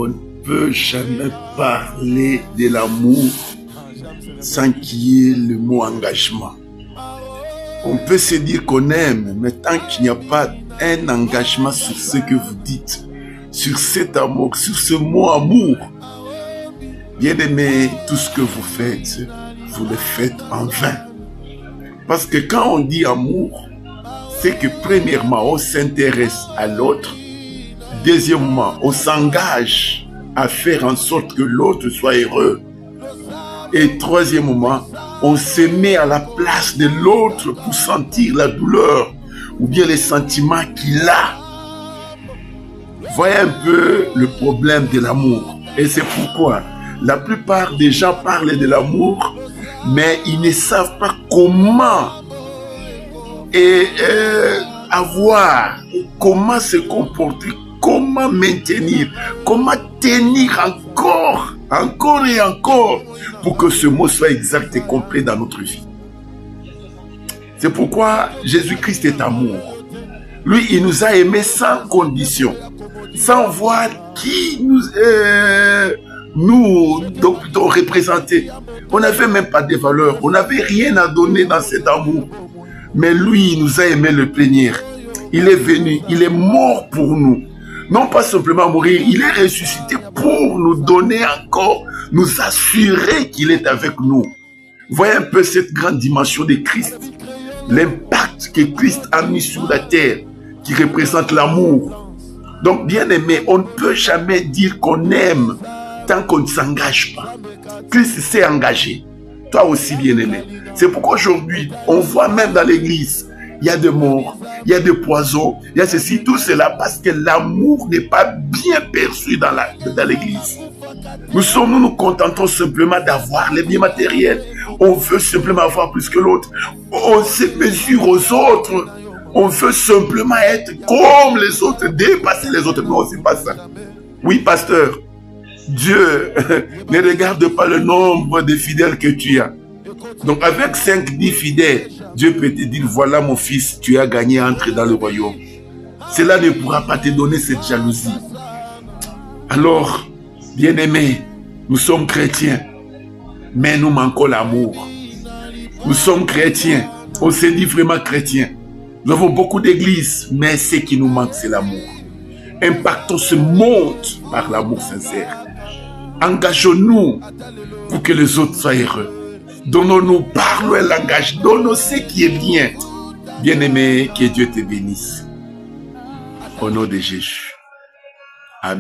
On ne peut jamais parler de l'amour sans qu'il y ait le mot engagement. On peut se dire qu'on aime, mais tant qu'il n'y a pas un engagement sur ce que vous dites, sur cet amour, sur ce mot amour, bien aimé, tout ce que vous faites, vous le faites en vain. Parce que quand on dit amour, c'est que premièrement, on s'intéresse à l'autre. Deuxièmement, on s'engage à faire en sorte que l'autre soit heureux. Et troisièmement, on se met à la place de l'autre pour sentir la douleur ou bien les sentiments qu'il a. Voyez un peu le problème de l'amour. Et c'est pourquoi la plupart des gens parlent de l'amour, mais ils ne savent pas comment avoir, comment se comporter, comment maintenir, comment tenir encore et encore pour que ce mot soit exact et complet dans notre vie. C'est pourquoi Jésus-Christ est amour. Lui, il nous a aimés sans condition, sans voir qui nous représenter. On n'avait même pas de valeur, on n'avait rien à donner dans cet amour. Mais lui, il nous a aimé le plénière. Il est venu, il est mort pour nous. Non pas simplement mourir, il est ressuscité pour nous donner encore, nous assurer qu'il est avec nous. Voyez un peu cette grande dimension de Christ. L'impact que Christ a mis sur la terre, qui représente l'amour. Donc, bien aimé, on ne peut jamais dire qu'on aime tant qu'on ne s'engage pas. Christ s'est engagé. Toi aussi, bien aimé. C'est pourquoi aujourd'hui, on voit même dans l'église, il y a des morts, il y a des poisons, il y a ceci, tout cela, parce que l'amour n'est pas bien perçu dans l'église. Nous nous contentons simplement d'avoir les biens matériels. On veut simplement avoir plus que l'autre. On se mesure aux autres. On veut simplement être comme les autres, dépasser les autres. Non, c'est pas ça. Oui, pasteur, Dieu ne regarde pas le nombre de fidèles que tu as. Donc avec 5-10 fidèles, Dieu peut te dire, voilà mon fils, tu as gagné à entrer dans le royaume. Cela ne pourra pas te donner cette jalousie. Alors, bien-aimés, nous sommes chrétiens, mais nous manquons l'amour. Nous sommes chrétiens, on se dit vraiment chrétiens. Nous avons beaucoup d'églises, mais ce qui nous manque, c'est l'amour. Impactons ce monde par l'amour sincère. Engageons-nous pour que les autres soient heureux. Donnons-nous, parlons un langage, donnons ce qui est bien. Bien-aimé, que Dieu te bénisse. Au nom de Jésus. Amen.